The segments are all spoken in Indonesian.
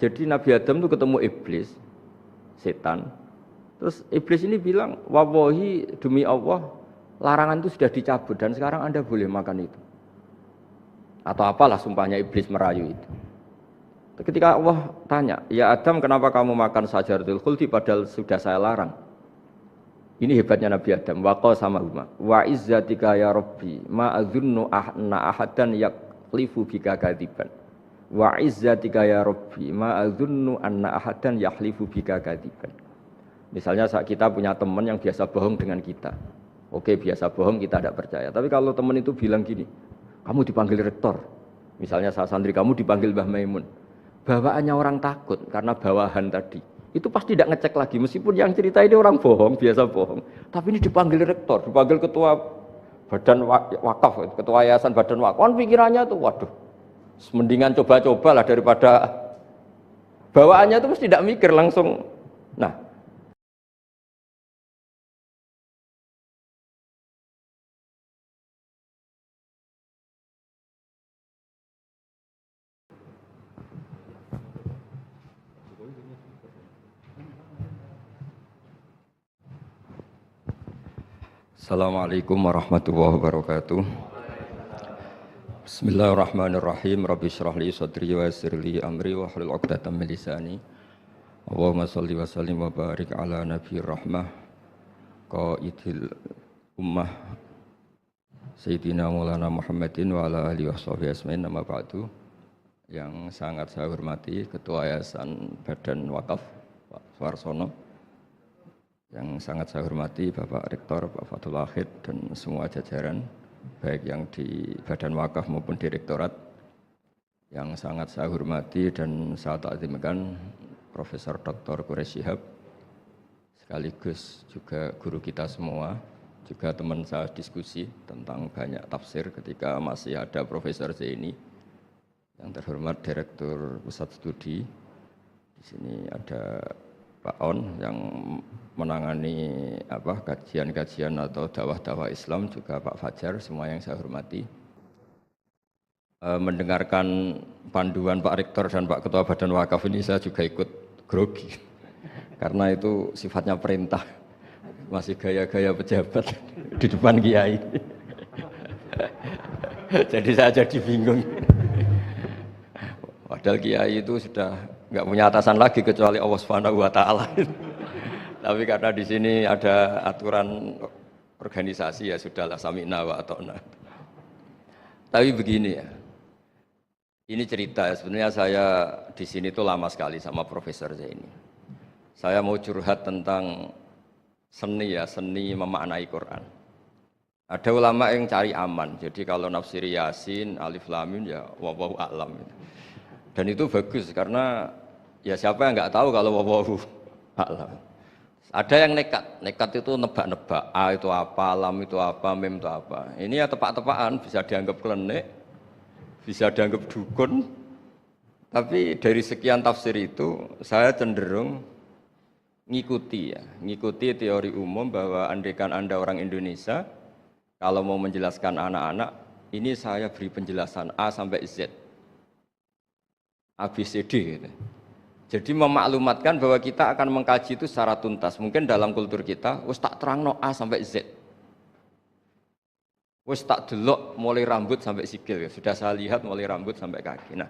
Jadi Nabi Adam itu ketemu iblis, setan. Terus iblis ini bilang, wallahi demi Allah, larangan itu sudah dicabut dan sekarang Anda boleh makan itu. Atau apalah sumpahnya iblis merayu itu. Ketika Allah tanya, ya Adam kenapa kamu makan sajaratul khuldi padahal sudah saya larang. Ini hebatnya Nabi Adam. Waqa sama huma. Wa izzatika ya Rabbi ma adzunnu anna ahadan yaklifu bika kadiban. Wa izzatika ya Rabbi ma adzunnu anna ahadan yahlifu bika kadiban. Misalnya kita punya teman yang biasa bohong dengan kita. Oke, biasa bohong kita tidak percaya. Tapi kalau teman itu bilang gini, kamu dipanggil rektor. Misalnya santri kamu dipanggil Mbah Maimun. Bawaannya orang takut karena bawahan tadi. Itu pasti tidak ngecek lagi. Meskipun yang cerita ini orang bohong, biasa bohong. Tapi ini dipanggil rektor, dipanggil ketua badan wakaf, ketua yayasan badan wakaf. Kan pikirannya tuh, waduh, mendingan coba-cobalah daripada bawaannya itu mesti tidak mikir langsung. Nah, Assalamualaikum warahmatullahi wabarakatuh. Bismillahirrahmanirrahim. Rabbi shrah li sadri wa yassir li amri wa hlul 'uqdatam min lisani. Allahumma shalli wa sallim wa barik ala nabiyir rahmah qaidil ummah Sayyidina Maulana Muhammadin wa ala alihi washabihi ajmain. Amma ba'du. Yang sangat saya hormati Ketua Yayasan Badan Wakaf Pak Suarsono, yang sangat saya hormati Bapak Rektor, Pak Fathul Wahid, dan semua jajaran, baik yang di Badan Wakaf maupun Direktorat, yang sangat saya hormati dan saya takzimkan Profesor Dr. Quraish Shihab, sekaligus juga guru kita semua, juga teman saya diskusi tentang banyak tafsir ketika masih ada Profesor Zaini, yang terhormat Direktur Pusat Studi. Di sini ada Pak On yang menangani kajian-kajian atau dakwah-dakwah Islam, juga Pak Fajar, semua yang saya hormati. Mendengarkan panduan Pak Rektor dan Pak Ketua Badan Wakaf ini saya juga ikut grogi karena itu sifatnya perintah, masih gaya-gaya pejabat di depan kiai. Jadi saya jadi bingung. Padahal kiai itu sudah nggak punya atasan lagi kecuali Allah Subhanahu wa taala. Tapi karena di sini ada aturan organisasi, ya sudahlah, sami'na wa ata'na. Tapi begini ya. Ini cerita ya, sebenarnya saya di sini tuh lama sekali sama Profesor Zaini. Saya mau curhat tentang seni ya, seni memaknai Quran. Ada ulama yang cari aman. Jadi kalau nafsiri Yasin, Alif Lam Mim ya wallahu a'lam. Dan itu bagus karena ya siapa yang nggak tahu kalau wallahu a'lam. Ada yang nekat itu nebak-nebak, A itu apa, Lam itu apa, Mim itu apa. Ini ya tepak-tepakan, bisa dianggap klenik, bisa dianggap dukun. Tapi dari sekian tafsir itu saya cenderung ngikuti teori umum bahwa andaikan Anda orang Indonesia, kalau mau menjelaskan anak-anak, ini saya beri penjelasan A sampai Z. ABCD gitu. Jadi memaklumatkan bahwa kita akan mengkaji itu secara tuntas. Mungkin dalam kultur kita, wis tak terangno A sampai Z. Wis tak delok mulai rambut sampai sikil. Sudah saya lihat mulai rambut sampai kaki. Nah,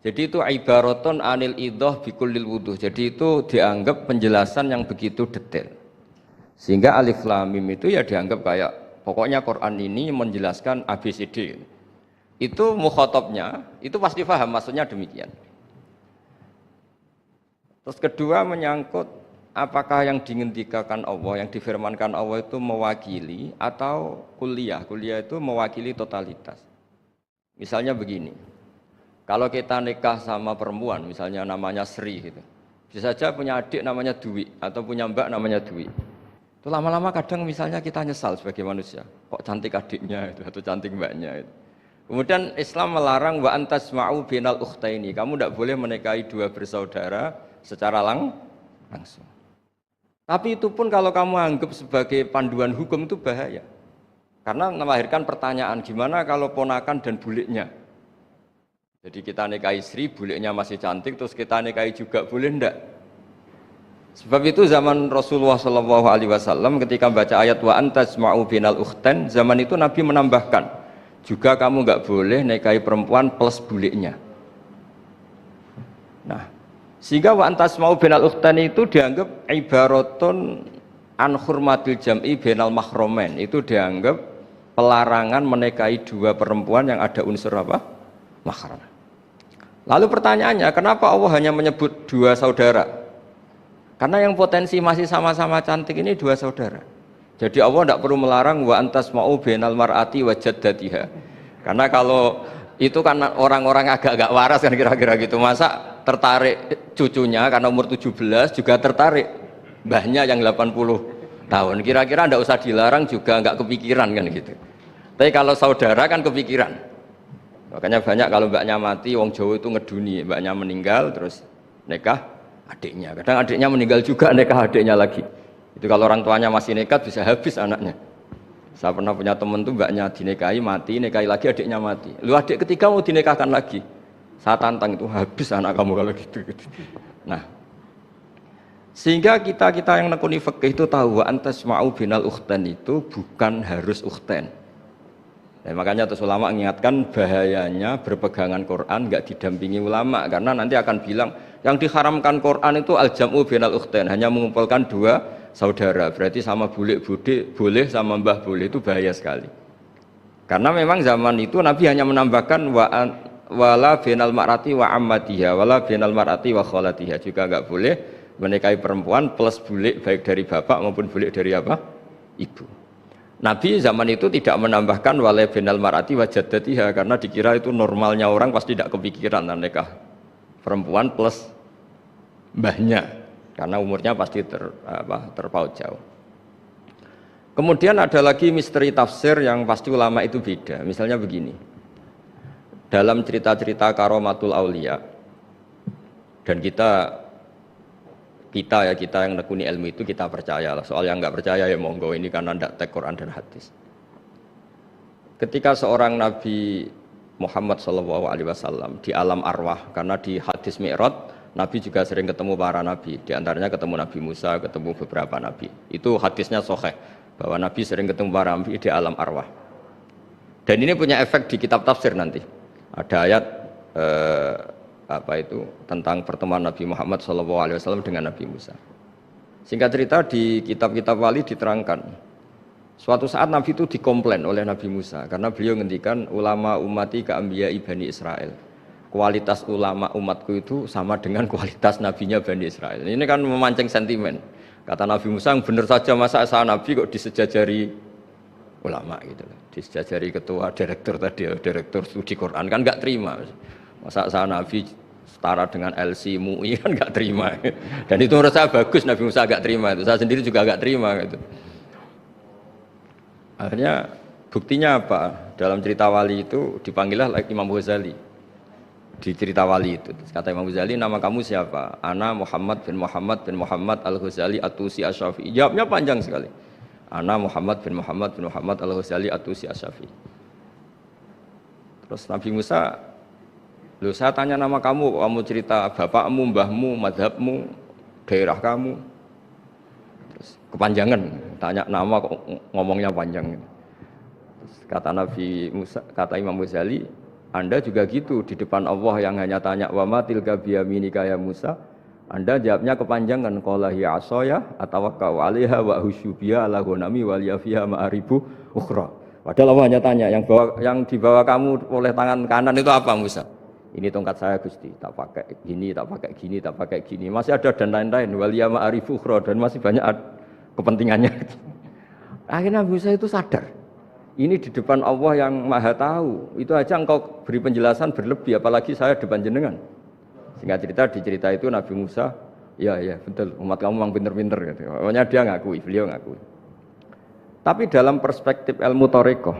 jadi itu ibaratun anil idhah bikullil wuduh. Jadi itu dianggap penjelasan yang begitu detail. Sehingga Alif Lam Mim itu ya dianggap kayak pokoknya Quran ini menjelaskan ABCD. Itu mukhatabnya, itu pasti paham maksudnya demikian. Terus kedua menyangkut apakah yang diinginkan Allah, yang difirmankan Allah itu mewakili atau kuliah. Kuliah itu mewakili totalitas. Misalnya begini, kalau kita nikah sama perempuan, misalnya namanya Sri gitu, bisa saja punya adik namanya Dwi atau punya mbak namanya Dwi. Itu lama-lama kadang misalnya kita nyesal sebagai manusia, kok cantik adiknya itu atau cantik mbaknya itu. Kemudian Islam melarang wa antasma'u binal ukhtaini. Kamu tidak boleh menikahi dua bersaudara secara langsung. Tapi itu pun kalau kamu anggap sebagai panduan hukum itu bahaya. Karena melahirkan pertanyaan, gimana kalau ponakan dan buliknya? Jadi kita nikahi Sri, buliknya masih cantik, terus kita nikahi juga, boleh ndak? Sebab itu zaman Rasulullah SAW ketika baca ayat wa antasma'u binal ukhtan, zaman itu Nabi menambahkan, juga kamu nggak boleh nikahi perempuan plus buliknya. Nah, sehingga wa antasma'u binal ukhtan itu dianggap ibaratun an hurmatil jam'i binal mahromen, itu dianggap pelarangan menikahi dua perempuan yang ada unsur apa? Mahram. Lalu pertanyaannya, kenapa Allah hanya menyebut dua saudara? Karena yang potensi masih sama-sama cantik ini dua saudara. Jadi Allah tidak perlu melarang wa antasma'u bainal mar'ati wa jaddatiha. Karena kalau itu kan orang-orang agak-agak waras kan kira-kira gitu. Masa tertarik cucunya karena umur 17 juga tertarik mbahnya yang 80 tahun. Kira-kira tidak usah dilarang juga nggak kepikiran kan gitu. Tapi kalau saudara kan kepikiran. Makanya banyak kalau mbaknya mati, wong Jawa itu ngeduni, mbaknya meninggal terus nikah adiknya. Kadang adiknya meninggal juga nikah adiknya lagi. Itu kalau orang tuanya masih nekat bisa habis anaknya. Saya pernah punya teman tuh mbaknya dinikahi mati, nikahi lagi adiknya mati. Lu adik ketiga mau dinikahkan lagi. Saya tantang itu habis anak kamu kalau gitu. Nah, sehingga kita yang nekuni fikih itu tahu wa antasma'u binal ukhtan itu bukan harus ukhtan. Nah, makanya terus ulama mengingatkan bahayanya berpegangan Quran nggak didampingi ulama karena nanti akan bilang yang diharamkan Quran itu al-jam'u bainal ukhtain, hanya mengumpulkan dua saudara, berarti sama bulik bude boleh sama mbah boleh, itu bahaya sekali. Karena memang zaman itu Nabi hanya menambahkan wala bainal mar'ati wa ammatiha wala bainal mar'ati wa khalatiha, juga nggak boleh menikahi perempuan plus bulik baik dari bapak maupun bulik dari apa? Ibu. Nabi zaman itu tidak menambahkan wala bainal mar'ati wa jaddatiha karena dikira itu normalnya orang pasti tidak kepikiran nikah perempuan plus mbahnya karena umurnya pasti terpaut jauh. Kemudian ada lagi misteri tafsir yang pasti ulama itu beda. Misalnya begini, dalam cerita-cerita karomatul aulia, dan kita yang nekuni ilmu itu kita percaya lah. Soal yang nggak percaya ya monggo, ini karena tidak tek Quran dan hadis. Ketika seorang Nabi Muhammad SAW di alam arwah, karena di hadis Mi'raj Nabi juga sering ketemu para nabi, di antaranya ketemu Nabi Musa, ketemu beberapa nabi. Itu hadisnya sahih bahwa Nabi sering ketemu para nabi di alam arwah. Dan ini punya efek di kitab tafsir nanti. Ada ayat tentang pertemuan Nabi Muhammad SAW dengan Nabi Musa. Singkat cerita di kitab-kitab wali diterangkan, suatu saat Nabi itu dikomplain oleh Nabi Musa karena beliau ngendikan ulama ummati ka'ambiya'i Bani Israel. Kualitas ulama umatku itu sama dengan kualitas nabinya Bani Israel. Ini kan memancing sentimen. Kata Nabi Musa, benar saja masa saya Nabi kok disejajari ulama gitu. Disejajari ketua direktur tadi, direktur studi Quran kan nggak terima. Masa saya Nabi setara dengan LC MUI kan nggak terima. Dan itu menurut saya bagus Nabi Musa nggak terima itu. Saya sendiri juga nggak terima gitu. Akhirnya buktinya apa? Dalam cerita wali itu dipanggillah Imam Ghazali. Di cerita wali itu kata Imam Ghazali, nama kamu siapa? Ana Muhammad bin Muhammad Al-Ghazali At-Tusi Asy-Syafi'i. Jawabnya panjang sekali. Ana Muhammad bin Muhammad Al-Ghazali At-Tusi Asy-Syafi'i. Terus Nabi Musa, loh saya tanya nama kamu cerita bapakmu, mbahmu, madhabmu, daerah kamu. Terus kepanjangan, tanya nama kok ngomongnya panjang. Terus kata Nabi Musa, kata Imam Ghazali, Anda juga gitu di depan Allah yang hanya tanya wa ma tilka biyaminika ya Musa, Anda jawabnya kepanjangan qala hiya asaya atawakkau 'alaiha wa hushubiya ala ghanami wa liyafiha ma'aribu ukhra. Padahal Allah hanya tanya yang dibawa kamu oleh tangan kanan itu apa Musa? Ini tongkat saya Gusti, tak pakai gini, tak pakai gini, tak pakai gini. Masih ada dan lain-lain wa liya ma'aribu ukhra, dan masih banyak kepentingannya. Akhirnya Musa itu sadar. Ini di depan Allah yang maha tahu, itu aja engkau beri penjelasan berlebih, apalagi saya depan jenengan. Singkat cerita, di cerita itu Nabi Musa, ya betul, umat kamu memang pinter-pinter gitu. Pokoknya dia ngakui, beliau ngakui. Tapi dalam perspektif ilmu Thariqah,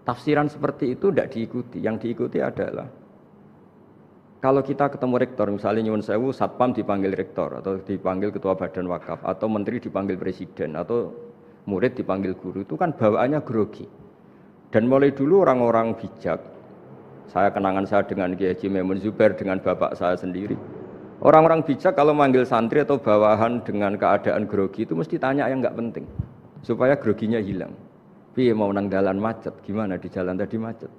tafsiran seperti itu tidak diikuti. Yang diikuti adalah kalau kita ketemu rektor, misalnya nyuwun sewu, satpam dipanggil rektor, atau dipanggil ketua badan wakaf, atau menteri dipanggil presiden, atau murid dipanggil guru, itu kan bawaannya grogi. Dan mulai dulu orang-orang bijak Saya kenangan saya dengan Kiai Haji Maimun Zubair, dengan bapak saya sendiri. Orang-orang bijak kalau manggil santri atau bawahan dengan keadaan grogi itu mesti tanya yang nggak penting, supaya groginya hilang. Piye mau nang dalan macet, gimana di jalan tadi macet?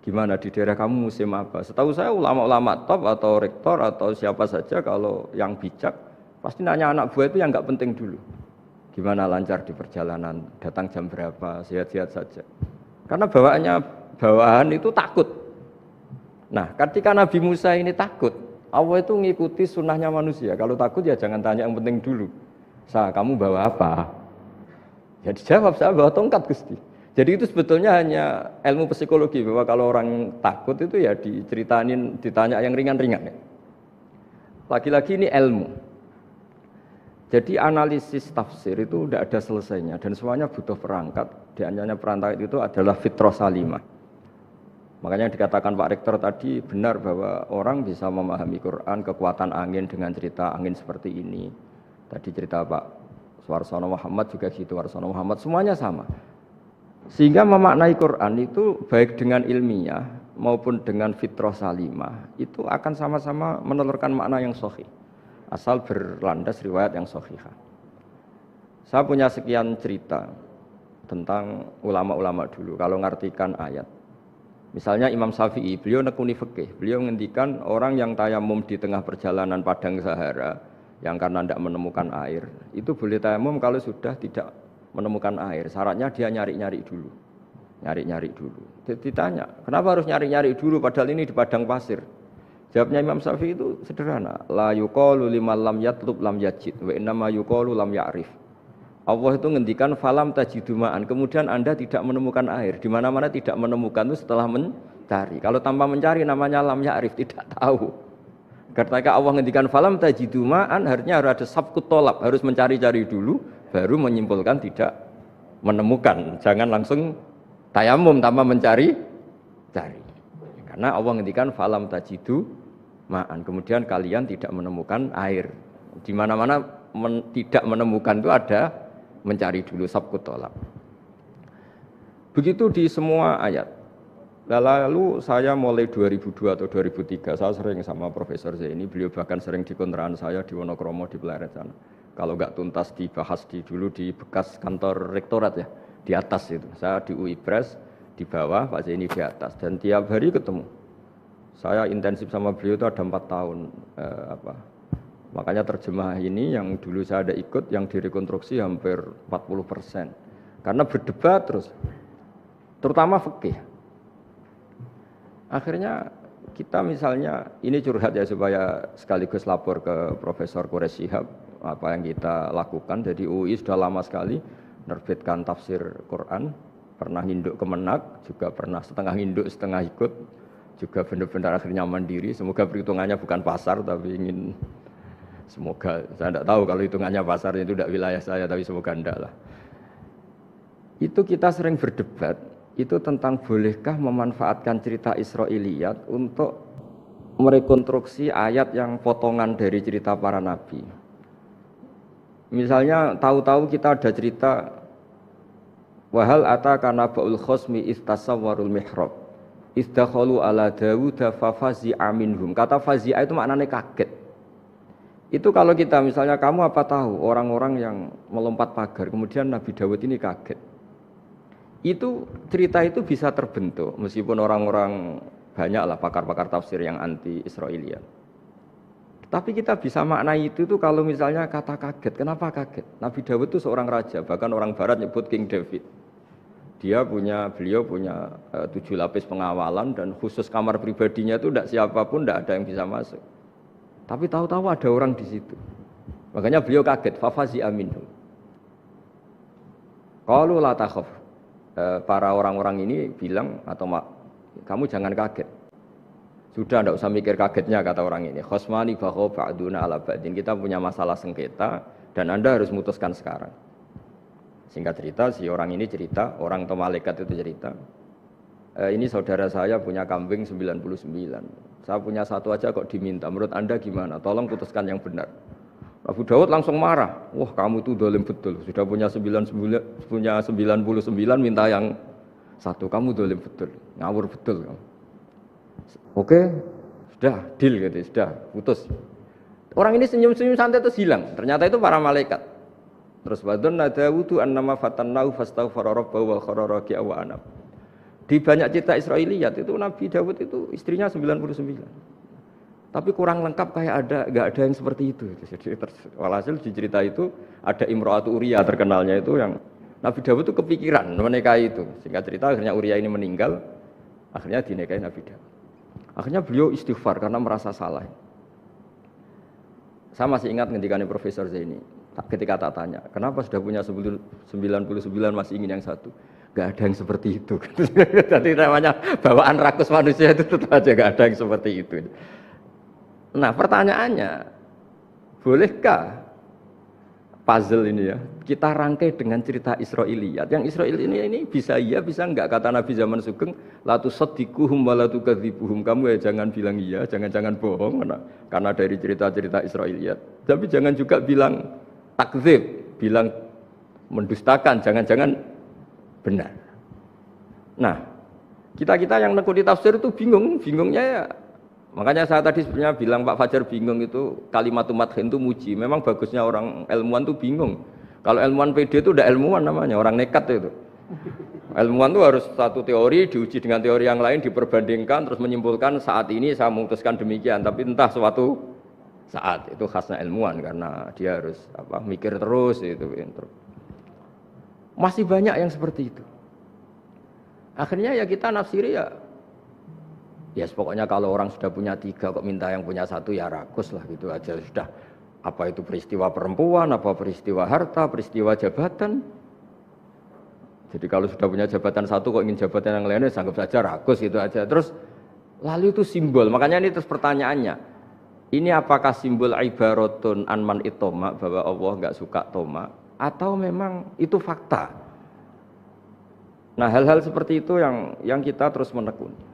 Gimana di daerah kamu musim apa? Setahu saya ulama-ulama top atau rektor atau siapa saja kalau yang bijak pasti nanya anak buah itu yang nggak penting dulu. Gimana lancar di perjalanan, datang jam berapa, sehat-sehat saja. Karena bawahan itu takut. Nah, ketika Nabi Musa ini takut, Allah itu ngikuti sunnahnya manusia. Kalau takut ya jangan tanya yang penting dulu. Kamu bawa apa? Ya dijawab, saya bawa tongkat Gusti. Jadi itu sebetulnya hanya ilmu psikologi, bahwa kalau orang takut itu ya ditanya yang ringan-ringan. Lagi-lagi ini ilmu. Jadi analisis tafsir itu tidak ada selesainya dan semuanya butuh perangkat. Di antaranya perangkat itu adalah fitrah salimah. Makanya dikatakan Pak Rektor tadi benar bahwa orang bisa memahami Quran, kekuatan angin dengan cerita angin seperti ini. Tadi cerita Pak Suwarsono Muhammad juga gitu, Warsono Muhammad, semuanya sama. Sehingga memaknai Quran itu baik dengan ilmiah maupun dengan fitrah salimah itu akan sama-sama menelurkan makna yang sahih asal berlandas riwayat yang sahihah. Saya punya sekian cerita tentang ulama-ulama dulu kalau ngartikan ayat. Misalnya Imam Syafi'i, beliau nekuni fikih, beliau ngendikan orang yang tayamum di tengah perjalanan padang Sahara yang karena tidak menemukan air, itu boleh tayamum kalau sudah tidak menemukan air. Syaratnya dia nyari-nyari dulu. Ditanya, kenapa harus nyari-nyari dulu padahal ini di padang pasir? Jawabnya Imam Syafi'i itu sederhana. La yuqalu liman lam yatlub lam yajid wa innama yuqalu lam ya'rif. Allah itu ngendikan falam tajidu ma'an. Kemudian Anda tidak menemukan air. Di mana-mana tidak menemukan itu setelah mencari. Kalau tanpa mencari namanya lam ya'rif, tidak tahu. Ketika Allah ngendikan falam tajidu ma'an, artinya harus ada sabqut tolab, harus mencari-cari dulu baru menyimpulkan tidak menemukan. Jangan langsung tayamum tanpa cari. Karena Allah ngendikan falam tajidu ma'an. Kemudian kalian tidak menemukan air. Di mana-mana tidak menemukan itu ada mencari dulu sabqut tolab. Begitu di semua ayat. Lalu saya mulai 2002 atau 2003 saya sering sama Profesor Zaini, beliau bahkan sering di kontrakan saya di Wonokromo di Pleret sana. Kalau nggak tuntas dibahas dulu di bekas kantor rektorat ya, di atas itu. Saya di UI Pres di bawah, Pak Zaini di atas, dan tiap hari ketemu. Saya intensif sama beliau itu ada 4 tahun. Makanya terjemah ini yang dulu saya ada ikut, yang direkonstruksi hampir 40%. Karena berdebat terus, terutama fikih. Akhirnya kita misalnya, ini curhat ya supaya sekaligus lapor ke Profesor Quraish Shihab apa yang kita lakukan. Jadi UI sudah lama sekali menerbitkan tafsir Quran, pernah nginduk Kemenak, juga pernah setengah nginduk setengah ikut, juga benar-benar akhirnya mandiri. Semoga perhitungannya bukan pasar, tapi semoga, saya tidak tahu kalau hitungannya pasar itu tidak wilayah saya, tapi semoga tidak lah. Itu kita sering berdebat, itu tentang bolehkah memanfaatkan cerita Israiliyat untuk merekonstruksi ayat yang potongan dari cerita para nabi. Misalnya tahu-tahu kita ada cerita wahal ataka naba'ul khosmi istasawwarul mihrab istakhalu ala Dawud fafazi'a minhum. Kata fazi'a itu maknanya kaget. Itu kalau kita misalnya, kamu apa tahu orang-orang yang melompat pagar kemudian Nabi Dawud ini kaget. Itu cerita itu bisa terbentuk meskipun orang-orang banyaklah pakar-pakar tafsir yang anti Israiliyat. Tapi kita bisa maknai itu tuh kalau misalnya kata kaget. Kenapa kaget? Nabi Dawud itu seorang raja, bahkan orang barat nyebut King David. Beliau punya 7 lapis pengawalan dan khusus kamar pribadinya itu tidak siapapun, tidak ada yang bisa masuk. Tapi tahu-tahu ada orang di situ. Makanya beliau kaget, fafazi aminhu. Qalu la takhaf. Para orang-orang ini bilang atau kamu jangan kaget. Sudah tidak usah mikir kagetnya, kata orang ini. Khosmani bakho ba'duna ala ba'din. Kita punya masalah sengketa dan Anda harus memutuskan sekarang. Singkat cerita, si orang ini cerita, orang atau malaikat itu cerita. Ini saudara saya punya kambing 99. Saya punya satu aja kok diminta. Menurut Anda gimana? Tolong putuskan yang benar. Abu Dawud langsung marah. Wah, kamu itu dolim betul. Sudah punya 99 minta yang satu. Kamu dolim betul. Ngawur betul kamu. Oke, sudah deal gitu, sudah putus. Orang ini senyum-senyum santai terus hilang. Ternyata itu para malaikat. Terus wadonna Dawudu annama fatannahu fastaghfara rabbahu wa kharra raki'a wa anab. Di banyak cerita Israiliyat itu Nabi Dawud itu istrinya 99. Tapi kurang lengkap kayak enggak ada yang seperti itu. Jadi walhasil di cerita itu ada Imra'atu Uria terkenalnya itu yang Nabi Dawud itu kepikiran menikahi itu. Singkat cerita akhirnya Uria ini meninggal, akhirnya dinikahi Nabi Dawud. Akhirnya beliau istighfar karena merasa salah. Saya masih ingat ketika Profesor Zaini, ketika tak tanya, kenapa sudah punya 99 masih ingin yang satu? Gak ada yang seperti itu. Jadi namanya bawaan rakus manusia itu tetap aja gak ada yang seperti itu. Nah pertanyaannya, bolehkah puzzle ini ya kita rangkai dengan cerita Israiliyat? Yang Israil ini bisa iya bisa enggak, kata Nabi zaman Sugeng, la tusaddiquhum wa la tukadzibuhum. Kamu ya jangan bilang iya, jangan bohong karena dari cerita-cerita Israiliyat. Tapi jangan juga bilang takdzib, bilang mendustakan, jangan-jangan benar. Nah, kita yang nekuni tafsir itu bingungnya ya. Makanya saya tadi sebenarnya bilang Pak Fajar bingung itu kalimat madhin itu muji. Memang bagusnya orang ilmuwan itu bingung. Kalau ilmuwan PD itu udah ilmuwan namanya, orang nekat itu. Ilmuwan itu harus satu teori diuji dengan teori yang lain, diperbandingkan terus menyimpulkan saat ini saya memutuskan demikian. Tapi entah suatu saat itu khasnya ilmuwan karena dia harus mikir terus itu. Masih banyak yang seperti itu. Akhirnya ya kita nafsiri ya pokoknya kalau orang sudah punya 3 kok minta yang punya 1 ya rakus lah gitu aja sudah. Apa itu peristiwa perempuan, apa peristiwa harta, peristiwa jabatan. Jadi kalau sudah punya jabatan 1 kok ingin jabatan yang lainnya sanggup saja rakus gitu aja. Terus lalu itu simbol. Makanya ini terus pertanyaannya. Ini apakah simbol ibaratun anman itoma bahwa Allah enggak suka toma atau memang itu fakta? Nah, hal-hal seperti itu yang kita terus menekuni.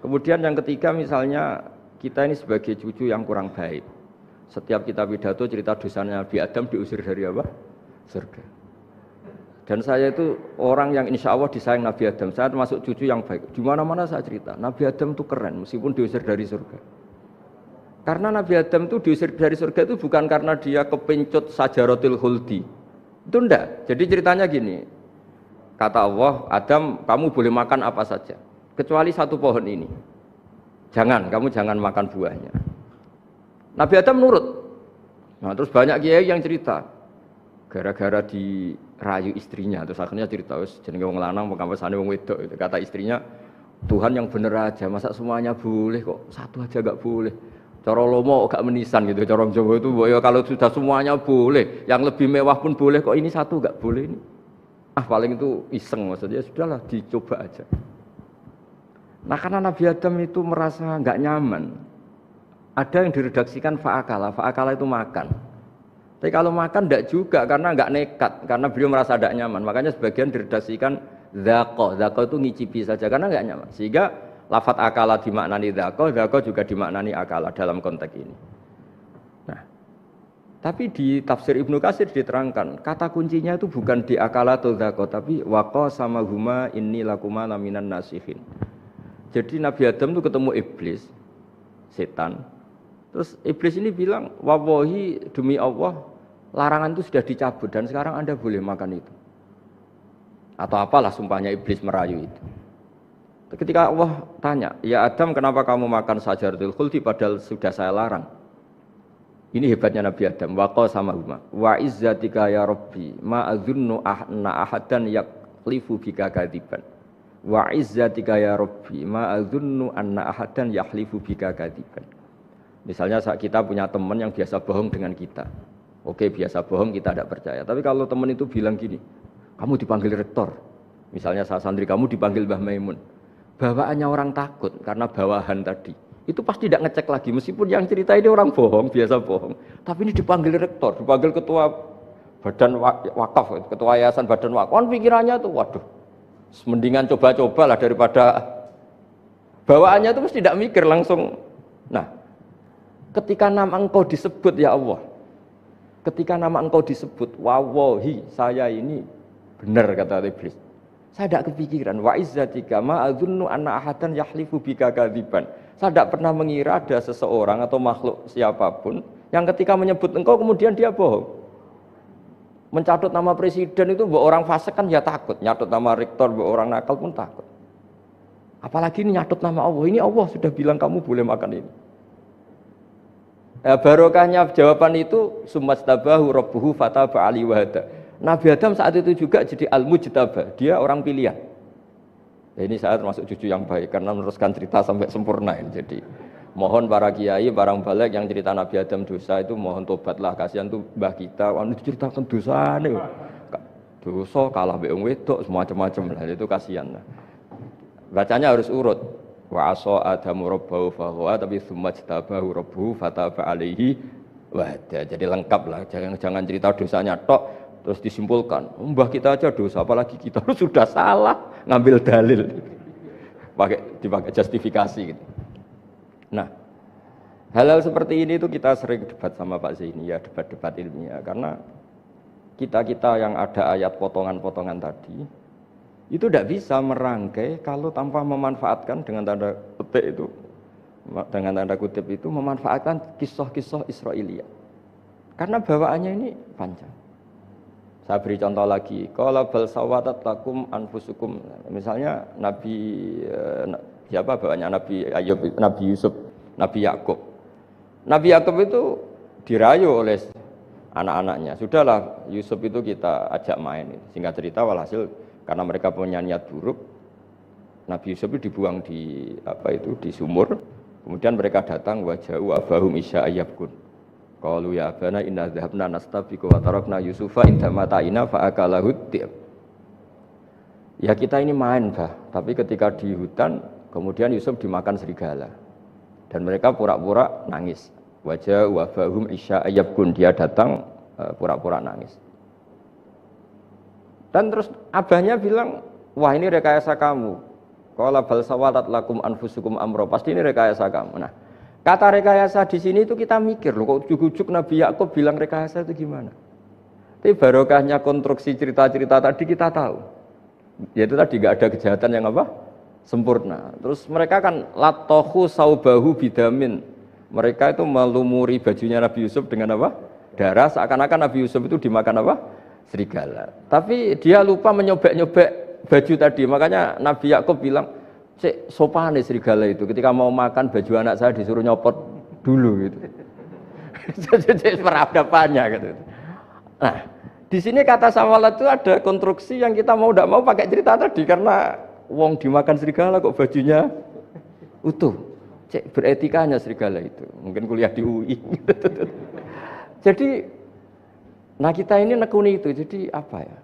Kemudian yang ketiga misalnya kita ini sebagai cucu yang kurang baik. Setiap kita pidato cerita dosanya Nabi Adam diusir dari apa? Surga. Dan saya itu orang yang insya Allah disayang Nabi Adam. Saya termasuk cucu yang baik. Di mana-mana saya cerita Nabi Adam itu keren meskipun diusir dari surga. Karena Nabi Adam itu diusir dari surga itu bukan karena dia kepencut sajaratil khuldi. Itu enggak. Jadi ceritanya gini. Kata Allah, Adam kamu boleh makan apa saja. Kecuali 1 pohon ini. Kamu jangan makan buahnya. Nabi Adam nurut. Nah, terus banyak kiai yang cerita. Gara-gara dirayu istrinya, terus akhirnya cerita, jenenge wong lanang pengkampesane wong wedok itu. Kata istrinya, Tuhan yang bener aja, masa semuanya boleh kok, 1 aja enggak boleh. Cara lomo gak menisan gitu, cara Jawa itu kalau sudah semuanya boleh, yang lebih mewah pun boleh kok ini 1 enggak boleh ini. Paling itu iseng maksudnya, sudahlah dicoba aja. Nah karena Nabi Adam itu merasa nggak nyaman, ada yang diredaksikan fa'akala itu makan. Tapi kalau makan tidak juga karena nggak nekat, karena beliau merasa tidak nyaman. Makanya sebagian diredaksikan dzaqo itu ngicipi saja karena nggak nyaman. Sehingga lafadz akala dimaknani dzaqo juga dimaknani akala dalam konteks ini. Nah, tapi di tafsir Ibnu Katsir diterangkan kata kuncinya itu bukan di akala atau dzaqo, tapi waqa sama huma inni lakuma laminan nasihin. Jadi Nabi Adam itu ketemu iblis, setan. Terus iblis ini bilang, wallahi demi Allah, larangan itu sudah dicabut dan sekarang Anda boleh makan itu. Atau apalah sumpahnya iblis merayu itu. Ketika Allah tanya, ya Adam kenapa kamu makan sajaratul khuldi padahal sudah saya larang. Ini hebatnya Nabi Adam, waqa sama huma. Wa izzatika ya Rabbi, ma adzunnu anna ahadan yakhlifu bika kadziban. Wa izzatika ya Rabbi ma adzunnu anna ahadan yahlifu bika kadziban. Misalnya kita punya teman yang biasa bohong dengan kita. Oke, biasa bohong kita tidak percaya. Tapi kalau teman itu bilang gini, kamu dipanggil rektor. Misalnya santri kamu dipanggil Mbah Maimun. Bawaannya orang takut karena bawahan tadi. Itu pasti tidak ngecek lagi meskipun yang cerita ini orang bohong, biasa bohong. Tapi ini dipanggil rektor, dipanggil ketua badan wakaf, ketua yayasan badan wakaf. Kan pikirannya tuh waduh. Mendingan coba-coba lah daripada bawaannya itu mesti tidak mikir langsung. Nah, ketika nama engkau disebut ya Allah, ketika nama engkau disebut, wallahi saya ini benar kata iblis. Saya tidak kepikiran. Wa izzatika ma adzunnu anna ahadan yahlifu bika kadziban. Saya tidak pernah mengira ada seseorang atau makhluk siapapun yang ketika menyebut engkau kemudian dia bohong. Mencatut nama presiden itu buat orang fasik kan ya takut. Nyatut nama rektor buat orang nakal pun takut. Apalagi ini nyatut nama Allah. Ini Allah sudah bilang kamu boleh makan ini. Barokahnya jawaban itu sumastabahu rabbuhu fataba ali wahada. Nabi Adam saat itu juga jadi al-mujtabah, dia orang pilihan. Ini saya termasuk cucu yang baik karena meneruskan cerita sampai sempurna ini. Jadi mohon para kiai, para balik yang cerita Nabi Adam dosa itu mohon tobatlah, kasihan tuh mbah kita, anu diceritakan dosa nih. Dosa kalah mbek wong wedok semacam-macam lah, itu kasihan. Bacanya harus urut. Wa asa adamu rabbahu faghwa tapi sumajtabahu rabbuhu fataba alaihi wahda. Jadi lengkap lah, jangan cerita dosanya tok terus disimpulkan, mbah kita aja dosa apalagi kita sudah salah ngambil dalil. Dipakai justifikasi gitu. Nah, hal-hal seperti ini itu kita sering debat sama Pak Zaini ya, debat-debat ilmiah karena kita yang ada ayat potongan-potongan tadi itu tidak bisa merangkai kalau tanpa memanfaatkan dengan tanda kutip itu memanfaatkan kisah-kisah Israiliyah. Karena bawaannya ini panjang. Saya beri contoh lagi, qala bal sawatat lakum anfusukum. Misalnya siapa bawaannya Nabi Ayub, Nabi Yusuf, Nabi Yakub. Nabi Yakub itu dirayu oleh anak-anaknya. Sudahlah Yusuf itu kita ajak main. Singkat cerita walhasil karena mereka punya niat buruk, Nabi Yusuf itu dibuang di sumur. Kemudian mereka datang waja'u abahum isya ayyabkun. Qalu ya abana inna dhahabna nastabiqu wa tarakna Yusufa inda mata'ina fa akalahu dhi'b. Ya kita ini main, Bah, tapi ketika di hutan kemudian Yusuf dimakan serigala. Dan mereka pura-pura nangis. Waja'u abahum isya ayyabkun, dia datang pura-pura nangis. Dan terus abahnya bilang, wah ini rekayasa kamu. Qala bal sawalat lakum anfusukum amro, pasti ini rekayasa kamu. Nah, kata rekayasa di sini itu kita mikir loh, kok ujuk-ujuk Nabi Yakub bilang rekayasa itu gimana? Tapi barokahnya konstruksi cerita-cerita tadi kita tahu. Yaitu tadi nggak ada kejahatan yang apa? Sempurna. Terus mereka kan latohu saubahu bidamin. Mereka itu melumuri bajunya Nabi Yusuf dengan apa? Darah, seakan-akan Nabi Yusuf itu dimakan apa? Serigala. Tapi dia lupa menyobek-nyobek baju tadi. Makanya Nabi Yakub bilang, sopan nih serigala itu. Ketika mau makan baju anak saya disuruh nyopot dulu gitu. Jadi peradabannya gitu. Nah, di sini kata sawalat itu ada konstruksi yang kita mau tidak mau pakai cerita tadi karena wong dimakan serigala kok bajunya utuh. Cek beretikanya serigala itu. Mungkin kuliah di UI. Jadi nah kita ini nekuni itu, jadi apa ya?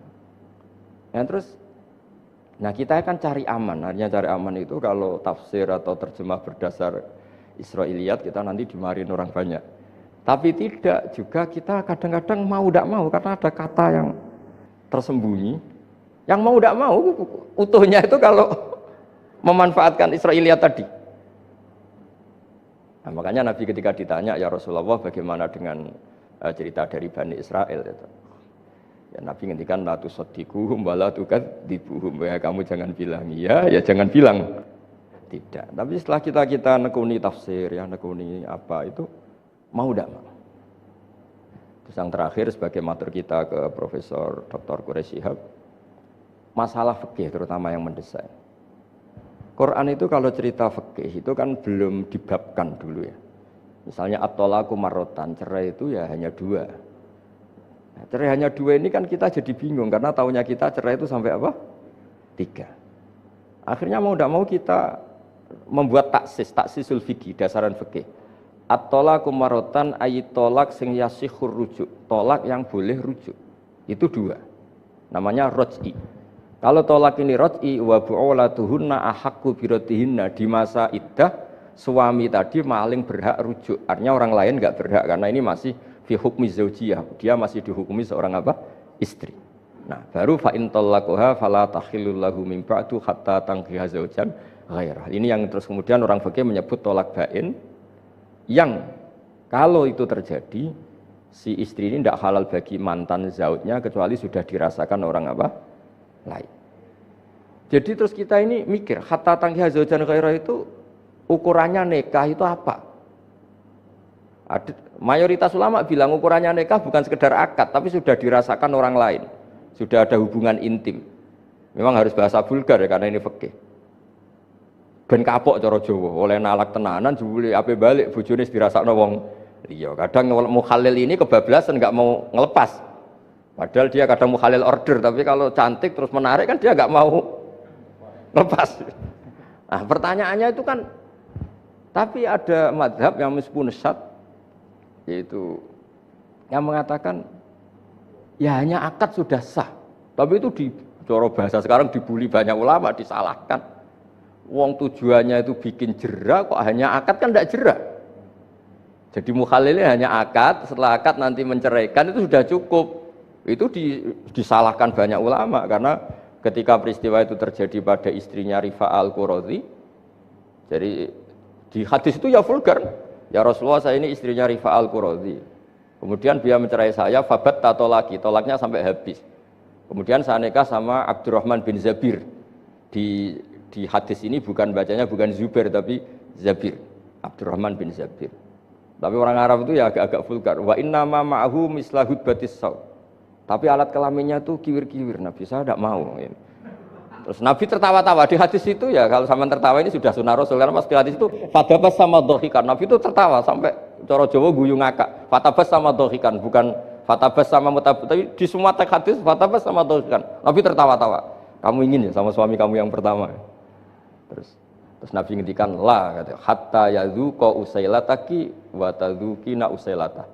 Nah terus, nah kita akan cari aman. Artinya cari aman itu kalau tafsir atau terjemah berdasar Israiliyat kita nanti dimarin orang banyak. Tapi tidak juga kita kadang-kadang mau tidak mau karena ada kata yang tersembunyi. Yang mau tidak mau utuhnya itu kalau memanfaatkan Israiliyat tadi. Nah, makanya Nabi ketika ditanya ya Rasulullah bagaimana dengan cerita dari Bani Israel itu. Ya Nabi ngendikan la tusaddiquhum wa la tukadzibuhum. Ya kamu jangan bilang iya, ya jangan bilang tidak. Tapi setelah kita nekuni tafsir ya, nekuni apa itu mau tidak mau. Terus yang terakhir sebagai matur kita ke Profesor Dr. Quraisy Shihab, masalah fikih terutama yang mendesak. Quran itu kalau cerita fikih itu kan belum dibabkan dulu ya. Misalnya at-thalaqu marratan, cerai itu ya hanya 2. Nah, cerai hanya 2 ini kan kita jadi bingung karena taunya kita cerai itu sampai apa? 3. Akhirnya mau tidak mau kita membuat taksisul fikih, dasaran fikih. At-thalaqu marratan ayat tolak sing yasihur rujuk, tolak yang boleh rujuk. Itu 2. Namanya raj'i. Kalau tolak ini raj'i wa bu'ulatuhunna ahaqqu biratihinna, di masa iddah suami tadi maling berhak rujuk. Artinya orang lain enggak berhak karena ini masih fi hukmi zaujiyah. Dia masih dihukumi seorang apa? Istri. Nah, baru fa in talaqaha fala tahillu lahu min ba'du hatta tankiha zaujan ghairah. Ini yang terus kemudian orang fikih menyebut tolak bain yang kalau itu terjadi si istri ini tidak halal bagi mantan zaujnya kecuali sudah dirasakan orang apa? Lain. Jadi terus kita ini mikir, hatta tangkiha zaujan ghairah itu ukurannya nikah itu apa? Mayoritas ulama bilang ukurannya nikah bukan sekedar akad, tapi sudah dirasakan orang lain, sudah ada hubungan intim. Memang harus bahasa vulgar ya, karena ini fikih. Ben kapok cara Jawa, oleh nalak tenanan jebule ape balik bojone dirasakno wong liya. Kadang mukhalil ini kebablasan enggak mau ngelepas. Padahal dia kadang mukhalil order, tapi kalau cantik terus menarik kan dia enggak mau lepas. Nah, pertanyaannya itu kan, tapi ada madhab yang meskipun syad, yaitu yang mengatakan ya hanya akad sudah sah, tapi itu di cara bahasa sekarang dibully banyak ulama, disalahkan. Wong tujuannya itu bikin jera, kok hanya akad kan tidak jera. Jadi mukhalilnya hanya akad, setelah akad nanti menceraikan itu sudah cukup. Itu disalahkan banyak ulama karena ketika peristiwa itu terjadi pada istrinya Rifa al-Qurazi, jadi di hadis itu ya vulgar, ya Rasulullah saya ini istrinya Rifa al-Qurazi, kemudian dia mencerai saya, fabat tato lagi, tolaknya sampai habis, kemudian saya nikah sama Abdurrahman bin Zabir. Di hadis ini bukan bacanya bukan Zubair tapi Zabir, Abdurrahman bin Zabir. Tapi orang Arab itu ya agak-agak vulgar. Wa inna ma ma'ahu mislahud batis saw. Tapi alat kelaminnya tuh kiwir-kiwir. Nabi saya tidak mau. Terus Nabi tertawa-tawa di hadis itu ya. Kalau sama tertawa ini sudah sunnah Rasul. Karena pas di hadis itu fatabas sama dohikan. Nabi itu tertawa sampai coro Jawa guyu ngakak. Fatabas sama dohikan, bukan fatabas sama mutabas. Tapi di semua teks hadis fatabas sama dohikan. Nabi tertawa-tawa. Kamu ingin ya sama suami kamu yang pertama. Terus Nabi ngendikan la kata hatta yadzuqa usailataki wa tadzukina usailata.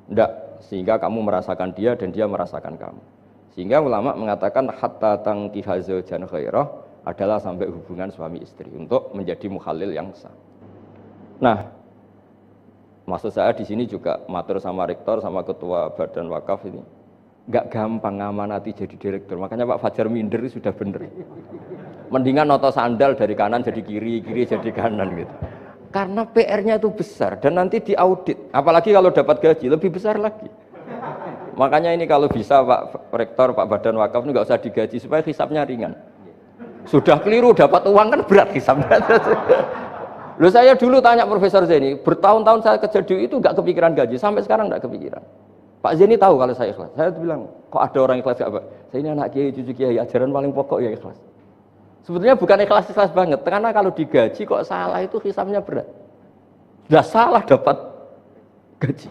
Enggak, sehingga kamu merasakan dia dan dia merasakan kamu. Sehingga ulama mengatakan hatta tangkiha zaujan ghairah adalah sampai hubungan suami istri untuk menjadi mukhalil yang sah. Nah, maksud saya di sini juga matur sama rektor sama ketua badan wakaf ini. Enggak gampang ngamanati jadi direktur. Makanya Pak Fajar minder itu sudah benar. Mendingan noto sandal dari kanan jadi kiri, kiri jadi kanan gitu. Karena PR-nya itu besar dan nanti diaudit. Apalagi kalau dapat gaji lebih besar lagi. Makanya ini kalau bisa Pak Rektor, Pak Badan Wakaf ini nggak usah digaji supaya hisapnya ringan. Sudah keliru dapat uang kan berat hisapnya. Loh saya dulu tanya Profesor Zeni, bertahun-tahun saya kerja di itu nggak kepikiran gaji, sampai sekarang nggak kepikiran. Pak Zeni tahu kalau saya ikhlas. Saya bilang, kok ada orang ikhlas gak Pak? Saya ini anak kiai, cucu kiai, ajaran paling pokok ya ikhlas. Sebetulnya bukan ikhlas banget, karena kalau digaji kok salah itu hisapnya berat. Sudah salah dapat gaji.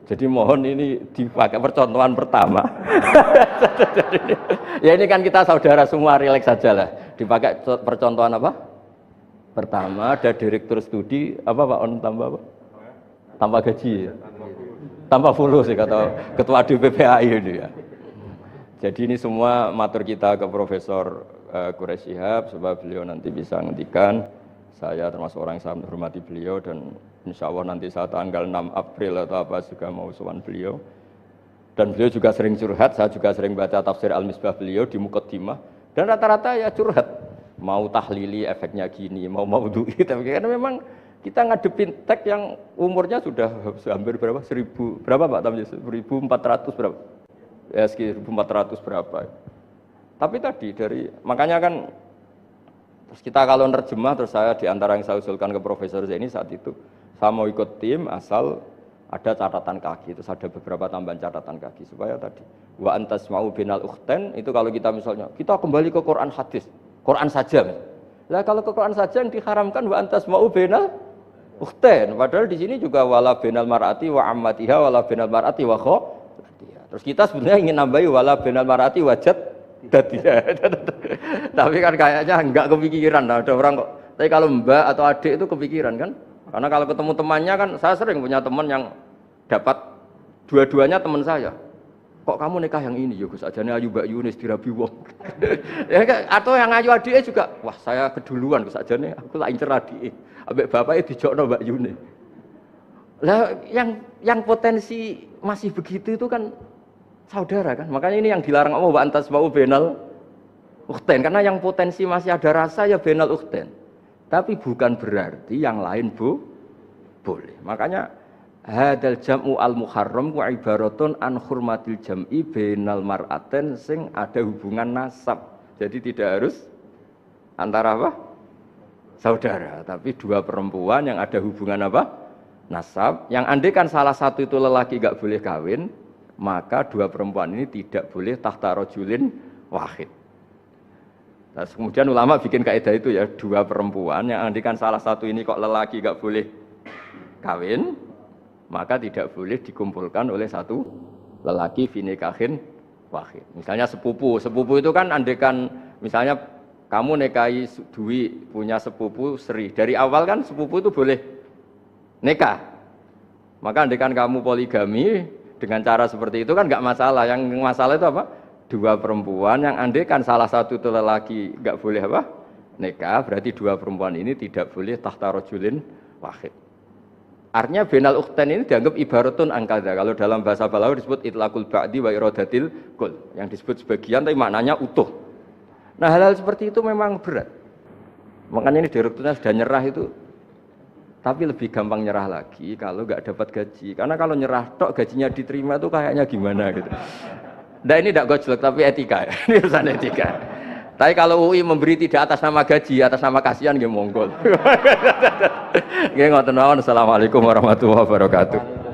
Jadi mohon ini dipakai percontohan pertama. Ya ini kan kita saudara semua, rileks saja lah. Dipakai percontohan apa? Pertama ada direktur studi apa Pak On tambah apa? Tambah gaji ya? Tambah fulus sih kata ketua DPPAI ini ya. Jadi ini semua matur kita ke Profesor Quraish Shihab supaya beliau nanti bisa ngendikan. Saya termasuk orang yang sangat menghormati beliau dan insya Allah nanti saat tanggal 6 April atau apa juga mau sowan beliau. Dan beliau juga sering curhat, saya juga sering baca tafsir Al-Misbah beliau di Muqaddimah. Dan rata-rata ya curhat. Mau tahlili efeknya gini, mau maudhu'i. Tapi karena memang kita ngadepin teks yang umurnya sudah hampir berapa? 1000, berapa Pak Tamji? 1400 berapa? Ya sekitar 1400 berapa. Tapi tadi dari, makanya kan terus kita kalau nerjemah, terus saya diantara yang saya usulkan ke Profesor Zaini saat itu, saya mau ikut tim asal ada catatan kaki, terus ada beberapa tambahan catatan kaki supaya tadi wa antas mau binal ukhten itu kalau kita misalnya kita kembali ke Quran hadis, Quran saja. Lah kalau ke Quran saja yang diharamkan wa antas mau binal ukhten, padahal di sini juga wala binal mar'ati wa ammatiha wala binal mar'ati wa khalatiha. Terus kita sebenarnya ingin nambahi wala binal mar'ati wajad tapi kan kayaknya enggak kepikiran, ada orang kok. Tapi kalau mbak atau adik itu kepikiran kan? Karena kalau ketemu temannya kan, saya sering punya teman yang dapat dua-duanya teman saya. Kok kamu nikah yang ini? Ya Gus ajane ayu Mbak Yunis dirabi wong. Ya atau yang ayu adike juga, wah saya keduluan Gus ajane aku tak incer adike. Ambek bapake dijokno Mbak Yunis. Lah yang potensi masih begitu itu kan saudara kan, makanya ini yang dilarang Allah wa antas mau benal ukhten, karena yang potensi masih ada rasa ya benal ukhten, tapi bukan berarti yang lain boleh. Makanya hadal jam'u al muharram wa ibaratun an hurmatil jam'i benal mar'aten sing ada hubungan nasab, jadi tidak harus antara apa? Saudara, tapi dua perempuan yang ada hubungan apa? Nasab. Yang andekan salah satu itu lelaki gak boleh kawin, maka dua perempuan ini tidak boleh tahta rajulin wahid. Nah, kemudian ulama bikin kaidah itu ya, dua perempuan yang andekan salah satu ini kok lelaki gak boleh kawin, maka tidak boleh dikumpulkan oleh satu lelaki fi nikahin wahid. Misalnya sepupu itu kan andekan misalnya kamu nikahi Dwi punya sepupu Sri, dari awal kan sepupu itu boleh nikah. Maka andekan kamu poligami dengan cara seperti itu kan nggak masalah. Yang masalah itu apa? Dua perempuan yang andekan salah satu itu lelaki nggak boleh apa? Nikah, berarti dua perempuan ini tidak boleh tahta rajulin wahid. Artinya benal ukhtain ini dianggap ibaratun angkada. Kalau dalam bahasa Balawi disebut itlaqul ba'di wa iradatil kul. Yang disebut sebagian tapi maknanya utuh. Nah, hal-hal seperti itu memang berat. Makanya ini direkturnya sudah nyerah itu. Tapi lebih gampang nyerah lagi kalau nggak dapat gaji. Karena kalau nyerah tok gajinya diterima itu kayaknya gimana gitu. Nah, ini tidak gojlok tapi etika ya. Ini urusan etika. Tapi kalau UI memberi tidak atas nama gaji, atas nama kasihan nggih monggo. Nggih ngoten mawon. Assalamualaikum warahmatullahi wabarakatuh.